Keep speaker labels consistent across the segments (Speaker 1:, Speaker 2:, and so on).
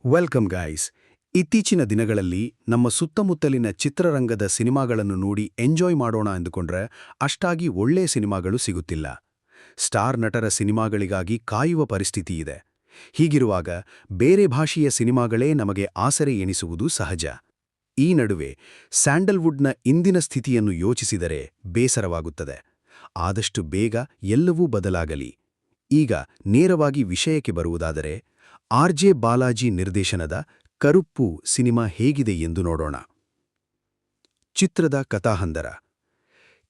Speaker 1: Welcome guys. ಇತ್ತೀಚಿನ ದಿನಗಳಲ್ಲಿ ನಮ್ಮ ಸುತ್ತಮುತ್ತಲಿನ ಚಿತ್ರರಂಗದ ಸಿನಿಮಾಗಳನ್ನು ನೋಡಿ ಎಂಜಾಯ್ ಮಾಡೋಣ ಎಂದುಕೊಂಡ್ರೆ ಅಷ್ಟಾಗಿ ಒಳ್ಳೆಯ ಸಿನಿಮಾಗಳು ಸಿಗುತ್ತಿಲ್ಲ. ಸ್ಟಾರ್ ನಟರ ಸಿನಿಮಾಗಳಿಗಾಗಿ ಕಾಯುವ ಪರಿಸ್ಥಿತಿ ಇದೆ. ಹೀಗಿರುವಾಗ ಬೇರೆ ಭಾಷೆಯ ಸಿನಿಮಾಗಳೇ ನಮಗೆ ಆಸರೆ ಎನಿಸುವುದು ಸಹಜ. ಈ ನಡುವೆ ಸ್ಯಾಂಡಲ್ವುಡ್ನ ಇಂದಿನ ಸ್ಥಿತಿಯನ್ನು ಯೋಚಿಸಿದರೆ ಬೇಸರವಾಗುತ್ತದೆ. ಆದಷ್ಟು ಬೇಗ ಎಲ್ಲವೂ ಬದಲಾಗಲಿ. ಈಗ ನೇರವಾಗಿ ವಿಷಯಕ್ಕೆ ಬರುವುದಾದರೆ, ಆರ್.ಜೆ. ಬಾಲಾಜಿ ನಿರ್ದೇಶನದ ಕರುಪ್ಪು ಸಿನಿಮಾ ಹೇಗಿದೆ ಎಂದು ನೋಡೋಣ. ಚಿತ್ರದ ಕಥಾಹಂದರ: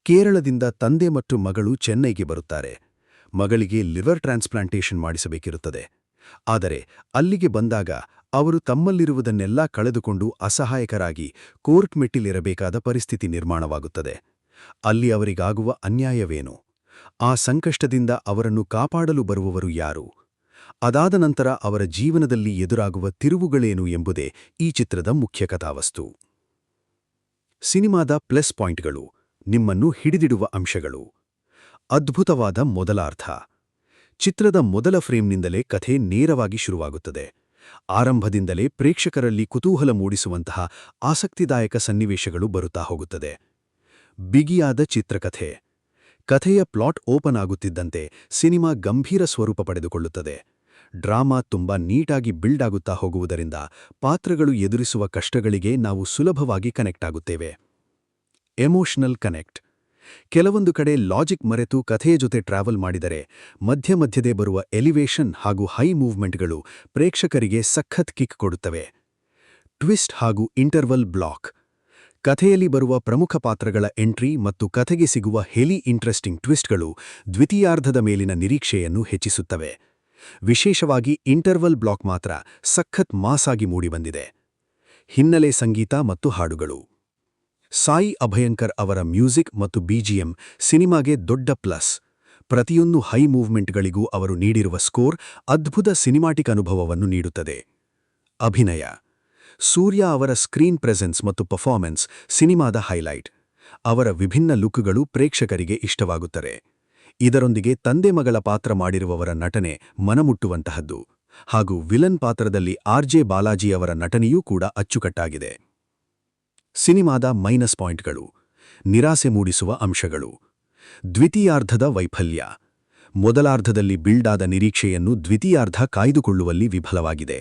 Speaker 1: ಕೇರಳದಿಂದ ತಂದೆ ಮತ್ತು ಮಗಳು ಚೆನ್ನೈಗೆ ಬರುತ್ತಾರೆ. ಮಗಳಿಗೆ ಲಿವರ್ ಟ್ರಾನ್ಸ್ಪ್ಲಾಂಟೇಷನ್ ಮಾಡಿಸಬೇಕಿರುತ್ತದೆ. ಆದರೆ ಅಲ್ಲಿಗೆ ಬಂದಾಗ ಅವರು ತಮ್ಮಲ್ಲಿರುವುದನ್ನೆಲ್ಲ ಕಳೆದುಕೊಂಡು ಅಸಹಾಯಕರಾಗಿ ಕೋರ್ಟ್ ಮೆಟ್ಟಿಲಿರಬೇಕಾದ ಪರಿಸ್ಥಿತಿ ನಿರ್ಮಾಣವಾಗುತ್ತದೆ. ಅಲ್ಲಿ ಅವರಿಗಾಗುವ ಅನ್ಯಾಯವೇನು? ಆ ಸಂಕಷ್ಟದಿಂದ ಅವರನ್ನು ಕಾಪಾಡಲು ಬರುವವರು ಯಾರು? ಅದಾದ ನಂತರ ಅವರ ಜೀವನದಲ್ಲಿ ಎದುರಾಗುವ ತಿರುವುಗಳೇನು ಎಂಬುದೇ ಈ ಚಿತ್ರದ ಮುಖ್ಯ ಕಥಾವಸ್ತು. ಸಿನಿಮಾದ ಪ್ಲಸ್ ಪಾಯಿಂಟ್ಗಳು: ನಿಮ್ಮನ್ನು ಹಿಡಿದಿಡುವ ಅಂಶಗಳು. ಅದ್ಭುತವಾದ ಮೊದಲಾರ್ಧ. ಚಿತ್ರದ ಮೊದಲ ಫ್ರೇಮ್ನಿಂದಲೇ ಕಥೆ ನೇರವಾಗಿ ಶುರುವಾಗುತ್ತದೆ. ಆರಂಭದಿಂದಲೇ ಪ್ರೇಕ್ಷಕರಲ್ಲಿ ಕುತೂಹಲ ಮೂಡಿಸುವಂತಹ ಆಸಕ್ತಿದಾಯಕ ಸನ್ನಿವೇಶಗಳು ಬರುತ್ತಾ ಹೋಗುತ್ತದೆ. ಬಿಗಿಯಾದ ಚಿತ್ರಕಥೆ. ಕಥೆಯ ಪ್ಲಾಟ್ ಓಪನ್ ಆಗುತ್ತಿದ್ದಂತೆ ಸಿನಿಮಾ ಗಂಭೀರ ಸ್ವರೂಪ ಪಡೆದುಕೊಳ್ಳುತ್ತದೆ. ಡ್ರಾಮಾ ತುಂಬಾ ನೀಟಾಗಿ ಬಿಲ್ಡ್ ಆಗುತ್ತಾ ಹೋಗುವುದರಿಂದ ಪಾತ್ರಗಳು ಎದುರಿಸುವ ಕಷ್ಟಗಳಿಗೆ ನಾವು ಸುಲಭವಾಗಿ ಕನೆಕ್ಟ್ ಆಗುತ್ತೇವೆ. Emotional connect. ಕೆಲವೊಂದು ಕಡೆ ಲಾಜಿಕ್ ಮರೆತು ಕಥೆಯ ಜೊತೆ ಟ್ರಾವೆಲ್ ಮಾಡಿದರೆ ಮಧ್ಯ ಮಧ್ಯದೇ ಬರುವ ಎಲಿವೇಷನ್ ಹಾಗೂ ಹೈ ಮೂವ್ಮೆಂಟ್ಗಳು ಪ್ರೇಕ್ಷಕರಿಗೆ ಸಖತ್ ಕಿಕ್ ಕೊಡುತ್ತವೆ. ಟ್ವಿಸ್ಟ್ ಹಾಗೂ ಇಂಟರ್ವಲ್ ಬ್ಲಾಕ್. ಕಥೆಯಲ್ಲಿ ಬರುವ ಪ್ರಮುಖ ಪಾತ್ರಗಳ ಎಂಟ್ರಿ ಮತ್ತು ಕಥೆಗೆ ಸಿಗುವ ಹೆಲಿ ಇಂಟ್ರೆಸ್ಟಿಂಗ್ ಟ್ವಿಸ್ಟ್ಗಳು ದ್ವಿತೀಯಾರ್ಧದ ಮೇಲಿನ ನಿರೀಕ್ಷೆಯನ್ನು ಹೆಚ್ಚಿಸುತ್ತವೆ. ವಿಶೇಷವಾಗಿ ಇಂಟರ್ವಲ್ ಬ್ಲಾಕ್ ಮಾತ್ರ ಸಖತ್ ಮಾಸಾಗಿ ಮೂಡಿಬಂದಿದೆ. ಹಿನ್ನೆಲೆ ಸಂಗೀತ ಮತ್ತು ಹಾಡುಗಳು. ಸಾಯಿ ಅಭಯಂಕರ್ ಅವರ ಮ್ಯೂಸಿಕ್ ಮತ್ತು ಬಿಜಿಎಂ ಸಿನಿಮಾಗೆ ದೊಡ್ಡ ಪ್ಲಸ್. ಪ್ರತಿಯೊಂದು ಹೈ ಮೂವ್ಮೆಂಟ್ಗಳಿಗೂ ಅವರು ನೀಡಿರುವ ಸ್ಕೋರ್ ಅದ್ಭುತ ಸಿನಿಮಾಟಿಕ್ ಅನುಭವವನ್ನು ನೀಡುತ್ತದೆ. ಅಭಿನಯ. ಸೂರ್ಯ ಅವರ ಸ್ಕ್ರೀನ್ ಪ್ರೆಸೆನ್ಸ್ ಮತ್ತು ಪರ್ಫಾರ್ಮೆನ್ಸ್ ಸಿನಿಮಾದ ಹೈಲೈಟ್. ಅವರ ವಿಭಿನ್ನ ಲುಕ್ಗಳು ಪ್ರೇಕ್ಷಕರಿಗೆ ಇಷ್ಟವಾಗುತ್ತದೆ. ಇದರೊಂದಿಗೆ ತಂದೆ ಮಗಳ ಪಾತ್ರ ಮಾಡಿರುವವರ ನಟನೆ ಮನಮುಟ್ಟುವಂತಹದ್ದು. ಹಾಗೂ ವಿಲನ್ ಪಾತ್ರದಲ್ಲಿ ಆರ್.ಜೆ. ಬಾಲಾಜಿ ಅವರ ನಟನೆಯೂ ಕೂಡ ಅಚ್ಚುಕಟ್ಟಾಗಿದೆ. ಸಿನಿಮಾದ ಮೈನಸ್ ಪಾಯಿಂಟ್ಗಳು: ನಿರಾಸೆ ಮೂಡಿಸುವ ಅಂಶಗಳು. ದ್ವಿತೀಯಾರ್ಧದ ವೈಫಲ್ಯ. ಮೊದಲಾರ್ಧದಲ್ಲಿ ಬಿಲ್ಡಾದ ನಿರೀಕ್ಷೆಯನ್ನು ದ್ವಿತೀಯಾರ್ಧ ಕಾಯ್ದುಕೊಳ್ಳುವಲ್ಲಿ ವಿಫಲವಾಗಿದೆ.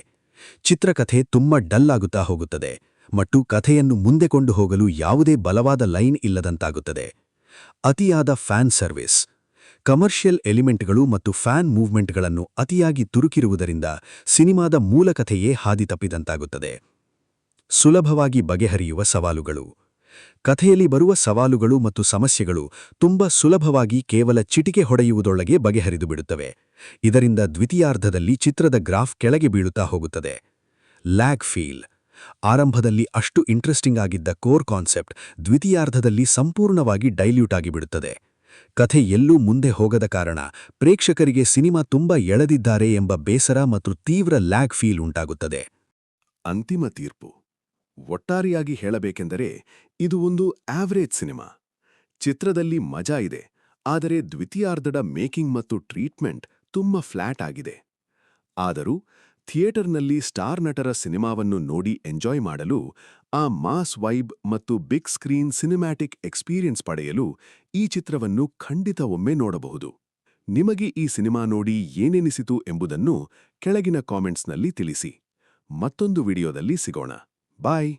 Speaker 1: ಚಿತ್ರಕಥೆ ತುಂಬ ಡಲ್ ಆಗುತ್ತಾ ಹೋಗುತ್ತದೆ ಮತ್ತು ಕಥೆಯನ್ನು ಮುಂದೆ ಕೊಂಡು ಹೋಗಲು ಯಾವುದೇ ಬಲವಾದ ಲೈನ್ ಇಲ್ಲದಂತಾಗುತ್ತದೆ. ಅತಿಯಾದ ಫ್ಯಾನ್ ಸರ್ವಿಸ್. ಕಮರ್ಷಿಯಲ್ ಎಲಿಮೆಂಟ್ಗಳು ಮತ್ತು ಫ್ಯಾನ್ ಮೂವ್ಮೆಂಟ್ಗಳನ್ನು ಅತಿಯಾಗಿ ತುರುಕಿರುವುದರಿಂದ ಸಿನಿಮಾದ ಮೂಲ ಕಥೆಯೇ ಹಾದಿ ತಪ್ಪಿದಂತಾಗುತ್ತದೆ. ಸುಲಭವಾಗಿ ಬಗೆಹರಿಯುವ ಸವಾಲುಗಳು. ಕಥೆಯಲ್ಲಿ ಬರುವ ಸವಾಲುಗಳು ಮತ್ತು ಸಮಸ್ಯೆಗಳು ತುಂಬ ಸುಲಭವಾಗಿ ಕೇವಲ ಚಿಟಿಕೆ ಹೊಡೆಯುವುದರೊಳಗೆ ಬಗೆಹರಿದು ಬಿಡುತ್ತವೆ. ಇದರಿಂದ ದ್ವಿತೀಯಾರ್ಧದಲ್ಲಿ ಚಿತ್ರದ ಗ್ರಾಫ್ ಕೆಳಗೆ ಬೀಳುತ್ತಾ ಹೋಗುತ್ತದೆ. Lag feel. ಆರಂಭದಲ್ಲಿ ಅಷ್ಟು ಇಂಟ್ರೆಸ್ಟಿಂಗ್ ಆಗಿದ್ದ ಕೋರ್ ಕಾನ್ಸೆಪ್ಟ್ ದ್ವಿತೀಯಾರ್ಧದಲ್ಲಿ ಸಂಪೂರ್ಣವಾಗಿ ಡೈಲ್ಯೂಟ್ ಆಗಿಬಿಡುತ್ತದೆ. ಕಥೆ ಎಲ್ಲೂ ಮುಂದೆ ಹೋಗದ ಕಾರಣ ಪ್ರೇಕ್ಷಕರಿಗೆ ಸಿನಿಮಾ ತುಂಬ ಎಳೆದಿದ್ದಾರೆ ಎಂಬ ಬೇಸರ ಮತ್ತು ತೀವ್ರ ಲ್ಯಾಗ್ ಫೀಲ್ ಉಂಟಾಗುತ್ತದೆ.
Speaker 2: ಅಂತಿಮ ತೀರ್ಪು. ಒಟ್ಟಾರೆಯಾಗಿ ಹೇಳಬೇಕೆಂದರೆ ಇದು ಒಂದು ಆವರೇಜ್ ಸಿನಿಮಾ. ಚಿತ್ರದಲ್ಲಿ ಮಜಾ ಇದೆ, ಆದರೆ ದ್ವಿತೀಯಾರ್ಧದ ಮೇಕಿಂಗ್ ಮತ್ತು ಟ್ರೀಟ್ಮೆಂಟ್ ತುಂಬ ಫ್ಲ್ಯಾಟ್ ಆಗಿದೆ. ಆದರೂ ಥಿಯೇಟರ್ನಲ್ಲಿ ಸ್ಟಾರ್ ನಟರ ಸಿನಿಮಾವನ್ನು ನೋಡಿ ಎಂಜಾಯ್ ಮಾಡಲು, ಆ ಮಾಸ್ ವೈಬ್ ಮತ್ತು ಬಿಗ್ ಸ್ಕ್ರೀನ್ ಸಿನಿಮ್ಯಾಟಿಕ್ ಎಕ್ಸ್ಪೀರಿಯನ್ಸ್ ಪಡೆಯಲು ಈ ಚಿತ್ರವನ್ನು ಖಂಡಿತ ಒಮ್ಮೆ ನೋಡಬಹುದು. ನಿಮಗೆ ಈ ಸಿನಿಮಾ ನೋಡಿ ಏನೆನಿಸಿತು ಎಂಬುದನ್ನು ಕೆಳಗಿನ ಕಾಮೆಂಟ್ಸ್ನಲ್ಲಿ ತಿಳಿಸಿ. ಮತ್ತೊಂದು ವಿಡಿಯೋದಲ್ಲಿ ಸಿಗೋಣ. ಬಾಯ್.